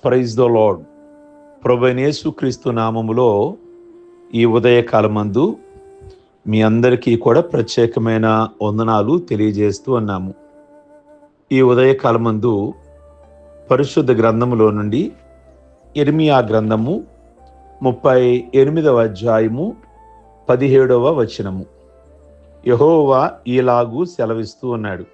Praise the lord. ప్రభువైన యేసుక్రీస్తు నామములో ఈ ఉదయకాలమందు మీ అందరికీ కూడా ప్రత్యేకమైన వందనాలు తెలియజేస్తూ ఉన్నాము. ఈ ఉదయకాలమందు పరిశుద్ధ గ్రంథములో నుండి యిర్మీయా గ్రంథము 38వ అధ్యాయము 17వ వచనము. యెహోవా ఈలాగు సెలవిస్తూ ఉన్నాడు,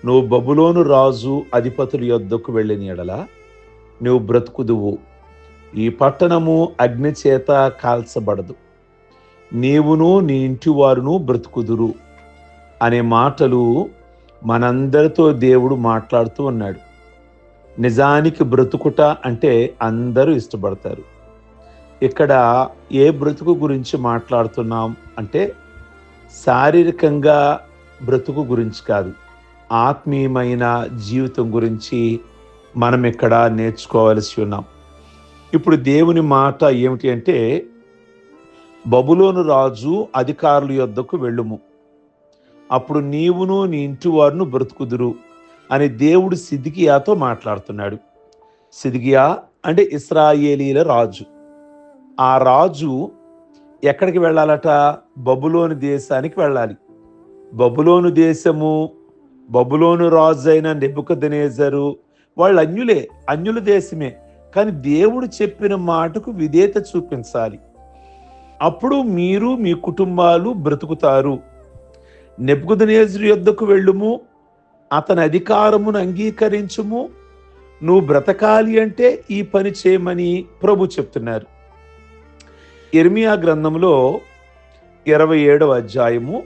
నువ్వు బబులోను రాజు అధిపతుల యొద్దకు వెళ్ళిన యెడల నువ్వు బ్రతుకుదువు, ఈ పట్టణము అగ్ని చేత కాల్చబడదు, నీవును నీ ఇంటి వారును బ్రతుకుదురు అనే మాటలు మనందరితో దేవుడు మాట్లాడుతూ ఉన్నాడు. నిజానికి బ్రతుకుట అంటే అందరూ ఇష్టపడతారు. ఇక్కడ ఏ బ్రతుకు గురించి మాట్లాడుతున్నాం అంటే శారీరకంగా బ్రతుకు గురించి కాదు, ఆత్మీయమైన జీవితం గురించి మనం ఇక్కడ నేర్చుకోవాల్సి ఉన్నాం. ఇప్పుడు దేవుని మాట ఏమిటి అంటే, బబులోను రాజు అధికారుల యొద్దకు వెళ్ళుము, అప్పుడు నీవును నీ ఇంటి వారును బ్రతుకుదురు అని దేవుడు సిద్కియాతో మాట్లాడుతున్నాడు. సిద్కియా అంటే ఇశ్రాయేలీల రాజు. ఆ రాజు ఎక్కడికి వెళ్ళాలట? బబులోను దేశానికి వెళ్ళాలి. బబులోను దేశము, బబులోను రాజు అయిన నెబుకద్నెజరు వాళ్ళు అన్యుల దేశమే. కానీ దేవుడు చెప్పిన మాటకు విధేయత చూపించాలి. అప్పుడు మీరు మీ కుటుంబాలు బ్రతుకుతారు. నెబుకద్నెజరు యొద్దకు వెళ్ళుము, అతని అధికారమును అంగీకరించుము, నువ్వు బ్రతకాలి అంటే ఈ పని చేయమని ప్రభు చెప్తున్నారు. యిర్మీయా గ్రంథంలో 27వ అధ్యాయము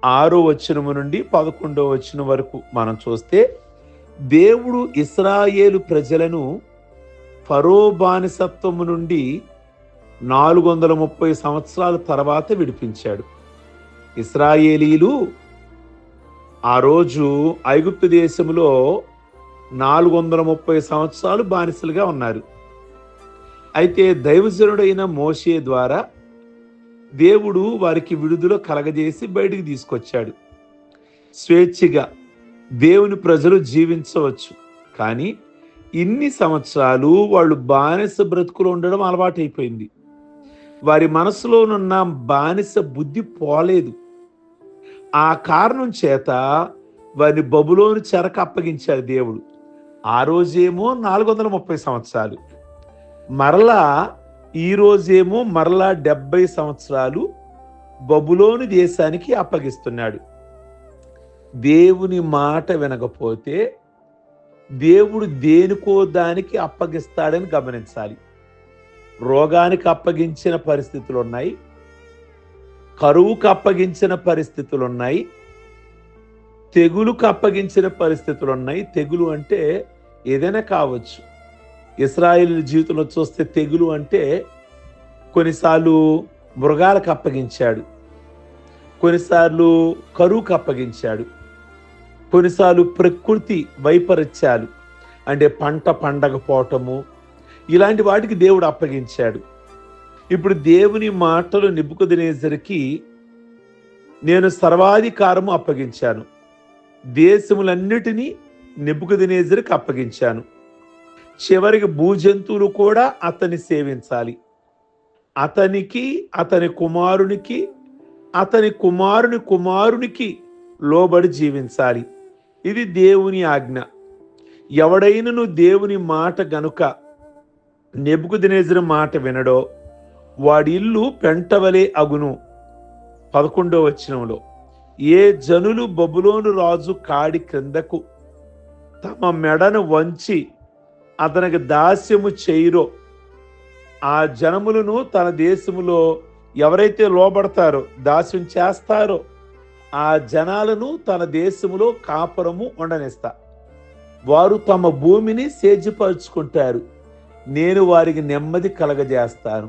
6వ వచనము నుండి 11వ వచనం వరకు మనం చూస్తే, దేవుడు ఇశ్రాయేలు ప్రజలను ఫరో బానిసత్వము నుండి 430 సంవత్సరాల తర్వాత విడిపించాడు. ఇశ్రాయేలీలు ఆ రోజు ఐగుప్తు దేశంలో 430 సంవత్సరాలు బానిసలుగా ఉన్నారు. అయితే దైవజనుడైన మోషే ద్వారా దేవుడు వారికి విడుదల కలగజేసి బయటికి తీసుకొచ్చాడు. స్వేచ్ఛగా దేవుని ప్రజలు జీవించవచ్చు, కానీ ఇన్ని సంవత్సరాలు వాళ్ళు బానిస బ్రతుకులు ఉండడం అలవాటైపోయింది. వారి మనసులోనున్న బానిస బుద్ధి పోలేదు. ఆ కారణం చేత వారిని బబులోను చెరకు అప్పగించాడు దేవుడు. ఆ రోజేమో 430 సంవత్సరాలు, మరలా ఈ రోజేమో మరలా 70 సంవత్సరాలు బబులోను దేశానికి అప్పగిస్తున్నాడు. దేవుని మాట వినకపోతే దేవుడు దేనికో దానికి అప్పగిస్తాడని గమనించాలి. రోగానికి అప్పగించిన పరిస్థితులు ఉన్నాయి, కరువుకు అప్పగించిన పరిస్థితులు ఉన్నాయి, తెగులుకు అప్పగించిన పరిస్థితులు ఉన్నాయి. తెగులు అంటే ఏదైనా కావచ్చు. ఇశ్రాయేలు జీవితంలో చూస్తే తెగులు అంటే కొన్నిసార్లు మృగాలకు అప్పగించాడు, కొన్నిసార్లు కరువుకు అప్పగించాడు, కొన్నిసార్లు ప్రకృతి వైపరీత్యాలు అంటే పంట పండకపోవటము, ఇలాంటి వాటికి దేవుడు అప్పగించాడు. ఇప్పుడు దేవుని మాటలు నెబుకద్నెజరుకి, నేను సర్వాధికారము అప్పగించాను, దేశములన్నిటినీ నెబుకద్నెజరుకి అప్పగించాను, చివరికి భూజంతువులు కూడా అతన్ని సేవించాలి, అతనికి, అతని కుమారునికి, అతని కుమారుని కుమారునికి లోబడి జీవించాలి. ఇది దేవుని ఆజ్ఞ. ఎవడైనను దేవుని మాట గనుక నెబుకద్నెజరు మాట వినడో వాడి ఇల్లు పెంటవలే అగును. 11వ వచనంలో, ఏ జనులు బబులోను రాజు కాడి క్రిందకు తమ మెడను వంచి అతనికి దాస్యము చేయురో, ఆ జనములను తన దేశములో ఎవరైతే లోబడతారో, దాస్యం చేస్తారో ఆ జనాలను తన దేశములో కాపురము ఉండనిస్తా. వారు తమ భూమిని సేద్యపరుచుకుంటారు, నేను వారికి నెమ్మది కలగజేస్తాను.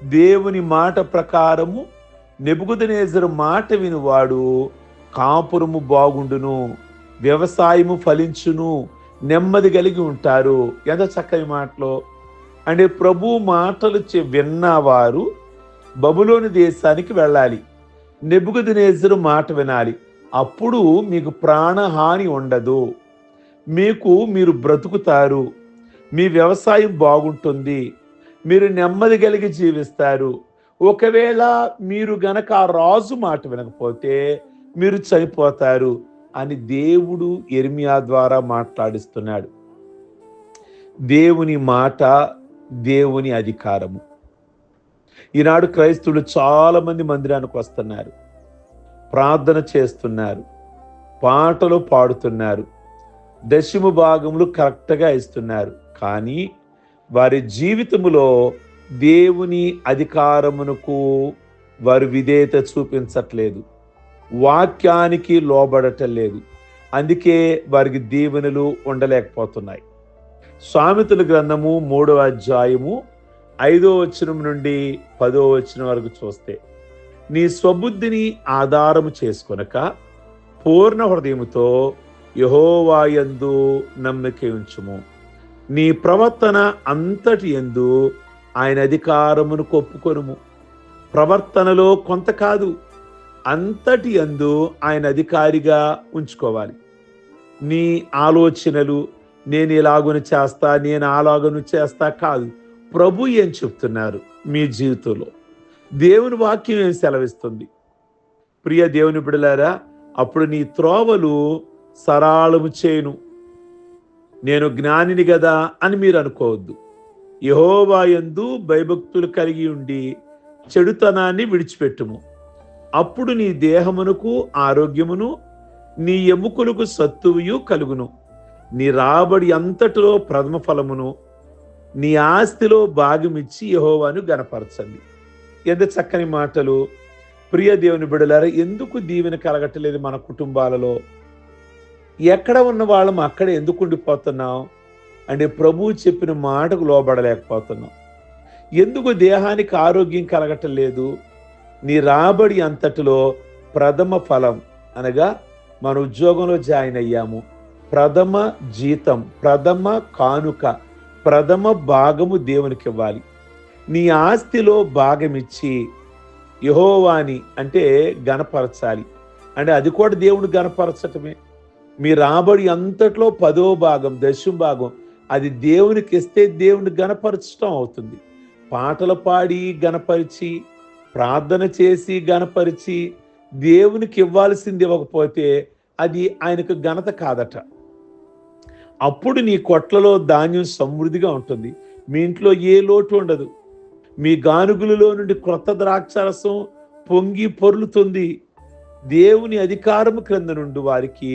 దేవుని మాట ప్రకారము నెబుకద్నెజరు మాట వినువాడు కాపురము బాగుండును, వ్యవసాయము ఫలించును, నెమ్మది కలిగి ఉంటారు. ఎంత చక్కని మాటలో! అంటే ప్రభు మాటలు విన్నవారు బబులోను దేశానికి వెళ్ళాలి, నెబుకద్నెజరు మాట వినాలి. అప్పుడు మీకు ప్రాణహాని ఉండదు, మీరు బ్రతుకుతారు, మీ వ్యవసాయం బాగుంటుంది, మీరు నెమ్మది కలిగి జీవిస్తారు. ఒకవేళ మీరు గనక ఆ రాజు మాట వినకపోతే మీరు చనిపోతారు అని దేవుడు యిర్మీయా ద్వారా మాట్లాడిస్తున్నాడు. దేవుని మాట, దేవుని అధికారము. ఈనాడు క్రైస్తవులు చాలా మంది మందిరానికి వస్తున్నారు, ప్రార్థన చేస్తున్నారు, పాటలు పాడుతున్నారు, దశమ భాగములు కరెక్ట్గా ఇస్తున్నారు. కానీ వారి జీవితములో దేవుని అధికారమునకు వారు విధేయత చూపించట్లేదు, వాక్యానికి లోబడటం లేదు. అందుకే వారికి దీవెనలు ఉండలేకపోతున్నాయి. సామెతల గ్రంథము 3వ అధ్యాయము 5వ వచనం నుండి 10వ వచనం వరకు చూస్తే, నీ స్వబుద్ధిని ఆధారము చేసుకొనక పూర్ణ హృదయముతో యెహోవా యందు నమ్మిక ఉంచుము. నీ ప్రవర్తన అంతటి యందు ఆయన అధికారమును ఒప్పుకొనుము. ప్రవర్తనలో కొంత కాదు, అంతటి యందు ఆయన అధికారిగా ఉంచుకోవాలి. నీ ఆలోచనలు నేను ఇలాగును చేస్తా, నేను అలాగును చేస్తా కాదు. ప్రభు ఏం చెప్తున్నారు మీ జీవితంలో? దేవుని వాక్యం ఏం సెలవిస్తుంది? ప్రియ దేవుని బిడ్డలారా, అప్పుడు నీ త్రోవలు సరళము చేయును. నేను జ్ఞానిని కదా అని మీరు అనుకోవద్దు. యెహోవా యందు భయభక్తులు కలిగి ఉండి చెడుతనాన్ని విడిచిపెట్టుము. అప్పుడు నీ దేహమునకు ఆరోగ్యమును, నీ ఎముకలకు సత్తువయు కలుగును. నీ రాబడి అంతటిలో ప్రథమ ఫలమును, నీ ఆస్తిలో భాగమిచ్చి యెహోవాను గణపరచండి. ఎంత చక్కని మాటలు! ప్రియ దేవుని బిడ్డలారా, ఎందుకు దీవెన కలగట్లేదు మన కుటుంబాలలో? ఎక్కడ ఉన్న వాళ్ళం అక్కడ ఎందుకు ఉండిపోతున్నాం అంటే ప్రభువు చెప్పిన మాటకు లోబడలేకపోతున్నాం. ఎందుకు దేహానికి ఆరోగ్యం కలగటం లేదు? నీ రాబడి అంతటిలో ప్రథమ ఫలం అనగా మన ఉద్యోగంలో జాయిన్ అయ్యాము, ప్రథమ జీతం, ప్రథమ కానుక, ప్రథమ భాగము దేవునికి ఇవ్వాలి. నీ ఆస్తిలో భాగమిచ్చి యెహోవాని అంటే గణపరచాలి. అంటే అది కూడా దేవుని గణపరచటమే. మీ రాబడి అంతట్లో 10వ భాగం, 10వ భాగం అది దేవునికి ఇస్తే దేవుని గణపరచటం అవుతుంది. పాటలు పాడి గణపరిచి, ప్రార్థన చేసి గణపరిచి దేవునికి ఇవ్వాల్సింది ఇవ్వకపోతే అది ఆయనకు ఘనత కాదట. అప్పుడు నీ కొట్లలో ధాన్యం సమృద్ధిగా ఉంటుంది, మీ ఇంట్లో ఏ లోటు ఉండదు. మీ గానుగులలో నుండి క్రొత్త ద్రాక్షారసం పొంగి పొర్లుతుంది. దేవుని అధికారము క్రింద నుండి వారికి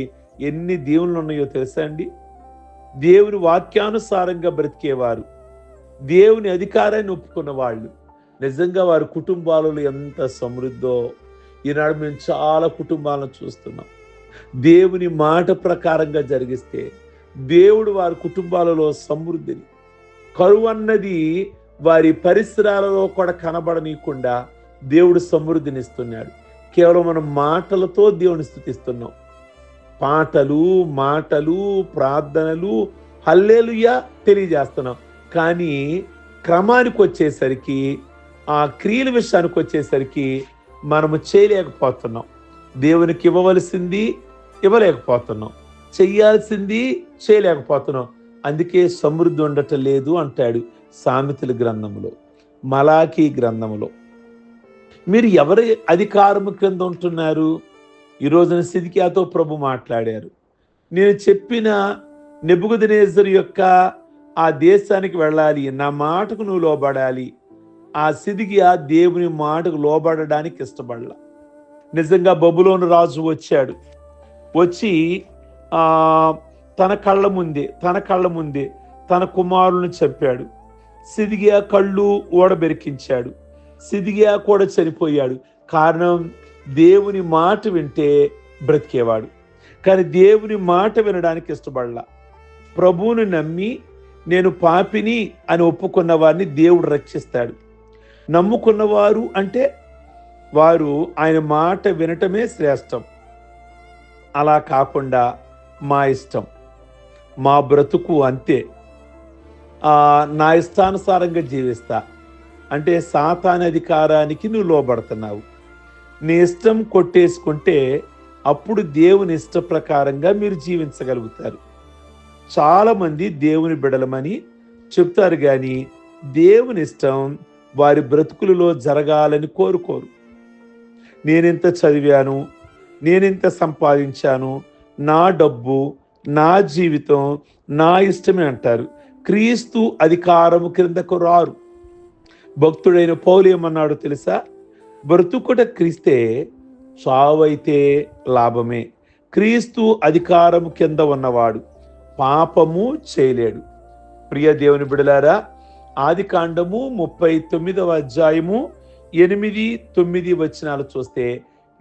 ఎన్ని దీవెనలు ఉన్నాయో తెలుసా అండి? దేవుని వాక్యానుసారంగా బ్రతికేవారు, దేవుని అధికారాన్ని ఒప్పుకున్న వాళ్ళు, నిజంగా వారి కుటుంబాలలో ఎంత సమృద్ధో. ఈనాడు మేము చాలా కుటుంబాలను చూస్తున్నాం. దేవుని మాట ప్రకారంగా జరిగిస్తే దేవుడు వారి కుటుంబాలలో సమృద్ధిని, కరువు అన్నది వారి పరిసరాలలో కూడా కనబడనీయకుండా దేవుడు సమృద్ధినిస్తున్నాడు. కేవలం మనం మాటలతో దేవుని స్తుతిస్తున్నాం. పాటలు, మాటలు, ప్రార్థనలు, హల్లెలూయా తెలియజేస్తున్నాం. కానీ క్రమానికి వచ్చేసరికి, ఆ క్రియల విషయానికి వచ్చేసరికి మనము చేయలేకపోతున్నాం. దేవునికి ఇవ్వవలసింది ఇవ్వలేకపోతున్నాం, చెయ్యాల్సింది చేయలేకపోతున్నాం. అందుకే సమృద్ధి ఉండటం లేదు అంటాడు సామెతల గ్రంథములో, మలాకీ గ్రంథములో. మీరు ఎవరి అధికారము క్రింద ఉంటున్నారు? ఈ రోజున సిద్కియాతో ప్రభు మాట్లాడారు. నేను చెప్పిన నెబుకద్నెజరు యొక్క ఆ దేశానికి వెళ్ళాలి, నా మాటకు నువ్వు లోబడాలి. ఆ సిద్కియా దేవుని మాటకు లోబడడానికి ఇష్టపడలా. నిజంగా బబులోను రాజు వచ్చాడు, వచ్చి తన కళ్ళ ముందే తన కుమారులను చంపాడు. సిద్కియా కళ్ళు ఓడబెరికించాడు. సిద్కియా కూడా చనిపోయాడు. కారణం, దేవుని మాట వింటే బ్రతికేవాడు, కానీ దేవుని మాట వినడానికి ఇష్టపడలా. ప్రభువుని నమ్మి నేను పాపిని అని ఒప్పుకున్న వారిని దేవుడు రక్షిస్తాడు. నమ్ముకున్నవారు అంటే వారు ఆయన మాట వినటమే శ్రేష్టం. అలా కాకుండా మా ఇష్టం, మా బ్రతుకు అంతే, నా ఇష్టానుసారంగా జీవిస్తా అంటే సాతాను అధికారానికి నువ్వు లోబడుతున్నావు. నీ ఇష్టం కొట్టేసుకుంటే అప్పుడు దేవుని ఇష్ట ప్రకారంగా మీరు జీవించగలుగుతారు. చాలామంది దేవుని బిడలమని చెప్తారు కానీ దేవుని ఇష్టం వారి బ్రతుకులలో జరగాలని కోరుకోరు. నేనింత చదివాను, నేనింత సంపాదించాను, నా డబ్బు, నా జీవితం, నా ఇష్టమే అంటారు. క్రీస్తు అధికారము క్రిందకు రారు. భక్తుడైన పౌలు ఏమన్నాడు తెలుసా? బ్రతుకుట క్రీస్తే, చావైతే లాభమే. క్రీస్తు అధికారము కింద ఉన్నవాడు పాపము చేయలేడు. ప్రియ దేవుని బిడలారా, ఆదికాండము 39వ అధ్యాయము 8-9 వచనాలు చూస్తే,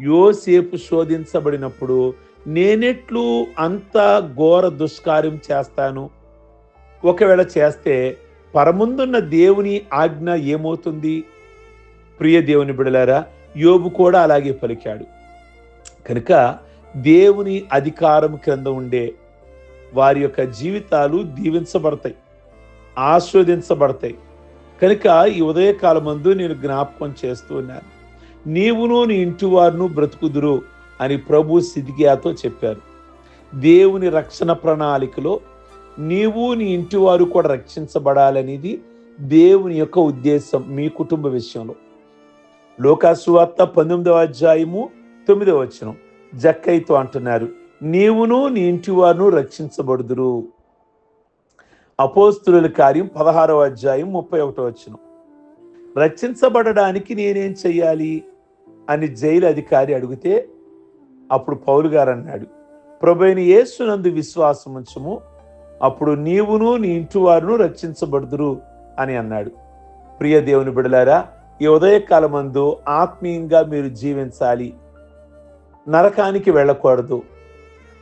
యోసేపు శోధించబడినప్పుడు నేనెట్లు అంత ఘోర దుష్కార్యం చేస్తాను? ఒకవేళ చేస్తే పరముందున్న దేవుని ఆజ్ఞ ఏమవుతుంది? ప్రియ దేవుని బిడలారా, యోబు కూడా అలాగే పలికాడు. కనుక దేవుని అధికారం క్రింద ఉండే వారి యొక్క జీవితాలు దీవించబడతాయి, ఆస్వాదించబడతాయి. కనుక ఈ ఉదయకాలమందు నేను జ్ఞాపకం చేస్తూ ఉన్నాను, నీవును నీ ఇంటి వారును బ్రతుకుదురు అని ప్రభు సిద్కియాతో చెప్పారు. దేవుని రక్షణ ప్రణాళికలో నీవు నీ ఇంటి వారు కూడా రక్షించబడాలనేది దేవుని యొక్క ఉద్దేశం మీ కుటుంబ విషయంలో. లూకాసు వార్త 19వ అధ్యాయము 9వ వచనం జక్కయ్యతో అంటున్నారు, నీవును నీ ఇంటి వారును రక్షించబడుదురు. అపోస్తుల కార్యం 16వ అధ్యాయం 31వ వచనం, రక్షించబడడానికి నేనేం చెయ్యాలి అని జైలు అధికారి అడిగితే అప్పుడు పౌలు గారు అన్నాడు, ప్రభువైన యేసునందు విశ్వాసం ఉంచుము, అప్పుడు నీవును నీ ఇంటి వారును రక్షించబడుదురు అని అన్నాడు. ప్రియ దేవుని బిడలారా, ఈ ఉదయకాలమందు ఆత్మీయంగా మీరు జీవించాలి. నరకానికి వెళ్ళకూడదు,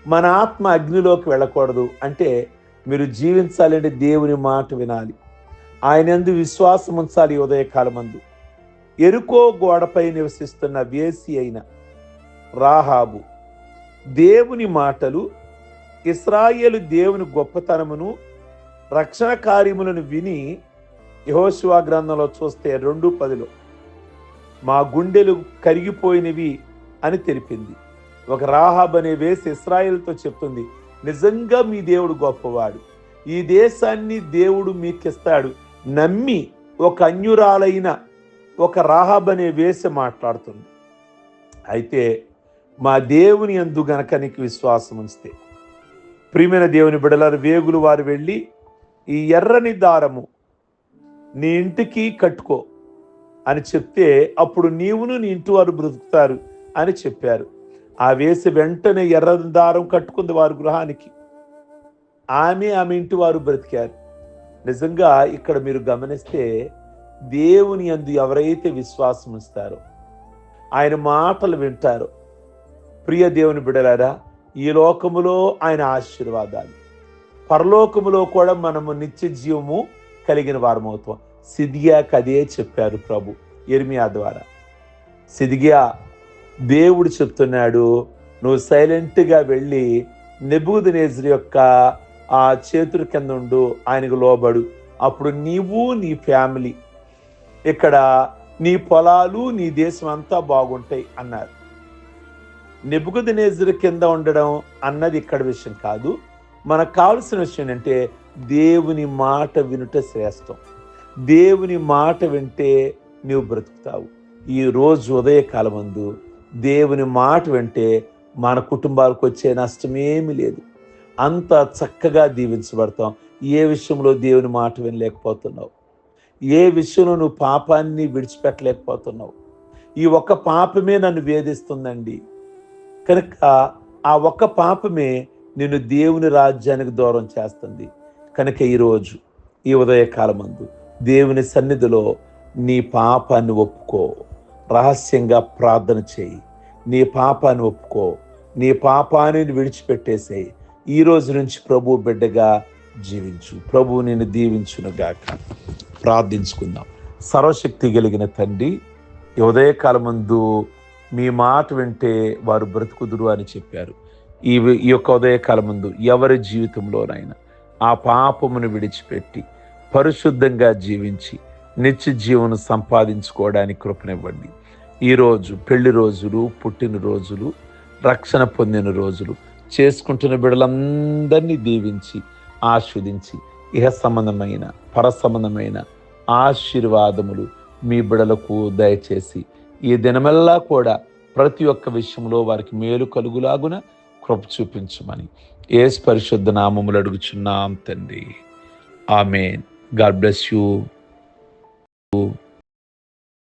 మన ఆత్మ అగ్నిలోకి వెళ్ళకూడదు అంటే మీరు జీవించాలంటే దేవుని మాట వినాలి, ఆయన యందు విశ్వాసం ఉంచాలి. ఉదయకాలమందు ఎరుకో గోడపై నివసిస్తున్న వేసి అయిన రాహాబు దేవుని మాటలు, ఇశ్రాయేలు దేవుని గొప్పతనమును, రక్షణ కార్యములను విని యెహోషువ గ్రంథంలో చూస్తే 2:10 మా గుండెలు కరిగిపోయినవి అని తెలిపింది. ఒక రాహాబ్ అనే వేసి ఇశ్రాయేలుతో చెప్తుంది, నిజంగా మీ దేవుడు గొప్పవాడు, ఈ దేశాన్ని దేవుడు మీకిస్తాడు. నమ్మి ఒక అన్యురాలైన ఒక రాహాబ్ అనే వేసి మాట్లాడుతుంది. అయితే మా దేవుని యందు గనక నీకు విశ్వాసం ఉంచితే, ప్రియమైన దేవుని బిడలారు, వేగులు వారు వెళ్ళి ఈ ఎర్రని దారము నీ ఇంటికి కట్టుకో అని చెప్తే అప్పుడు నీవును నీ ఇంటి వారు బ్రతుకుతారు అని చెప్పారు. ఆ వేసి వెంటనే ఎర్రని దారం కట్టుకుంది వారి గృహానికి. ఆమె ఇంటి వారు బ్రతికారు. నిజంగా ఇక్కడ మీరు గమనిస్తే దేవుని యందు ఎవరైతే విశ్వాసం ఇస్తారో, ఆయన మాటలు వింటారో, ప్రియ దేవుని బిడలారా, ఈ లోకములో ఆయన ఆశీర్వాదాలు, పరలోకములో కూడా మనము నిత్య జీవము కలిగిన వారమవుతాం. సిద్కియాకు అదే చెప్పారు ప్రభు యిర్మీయా ద్వారా. సిద్కియా, దేవుడు చెప్తున్నాడు, నువ్వు సైలెంట్గా వెళ్ళి నెబూకద్నెజరు యొక్క ఆ చేతుల కింద ఉండు, ఆయనకు లోబడు, అప్పుడు నీవు నీ ఫ్యామిలీ, ఇక్కడ నీ పొలాలు, నీ దేశం అంతా బాగుంటాయి అన్నారు. నెబూకద్నెజరు కింద ఉండడం అన్నది ఇక్కడ విషయం కాదు. మనకు కావాల్సిన విషయం ఏంటంటే దేవుని మాట వినుట శ్రేష్టం. దేవుని మాట వింటే నీవు బ్రతుకుతావు. ఈ రోజు ఉదయకాలమందు దేవుని మాట వింటే మన కుటుంబాలకు వచ్చే నష్టమేమీ లేదు. అంత చక్కగా దీవించబడతాం. ఏ విషయంలో దేవుని మాట వినలేకపోతున్నావు? ఏ విషయంలో నువ్వు పాపాన్ని విడిచిపెట్టలేకపోతున్నావు? ఈ ఒక్క పాపమే నన్ను వేధిస్తుందండి. కనుక ఆ ఒక్క పాపమే నిన్ను దేవుని రాజ్యానికి దూరం చేస్తుంది. కనుక ఈరోజు ఈ ఉదయకాలమందు దేవుని సన్నిధిలో నీ పాపాన్ని ఒప్పుకో, రహస్యంగా ప్రార్థన చేయి, నీ పాపాన్ని ఒప్పుకో, నీ పాపాన్ని విడిచిపెట్టేసేయి. ఈ రోజు నుంచి ప్రభు బిడ్డగా జీవించు. ప్రభువు నిన్ను దీవించునుగాక. ప్రార్థించుకుందాం. సర్వశక్తి కలిగిన తండ్రి, ఈ ఉదయకాలమందు మీ మాట వింటే వారు బ్రతుకుదురు అని చెప్పారు. ఈ యొక్క ఉదయకాలమందు ఎవరి జీవితంలోనైనా ఆ పాపమును విడిచిపెట్టి పరిశుద్ధంగా జీవించి నిత్య జీవనం సంపాదించుకోవడానికి కృపనివ్వండి. ఈరోజు పెళ్లి రోజులు, పుట్టినరోజులు, రక్షణ పొందిన రోజులు చేసుకుంటున్న బిడ్డలందరినీ దీవించి ఆస్వాదించి ఇహ సంబంధమైన పర సంబంధమైన ఆశీర్వాదములు మీ బిడలకు దయచేసి ఈ దినమెల్లా కూడా ప్రతి ఒక్క విషయంలో వారికి మేలు కలుగులాగున కృప చూపించమని యేసు పరిశుద్ధ నామములు అడుగుచున్నాం తండ్రి. ఆమేన్. God bless you.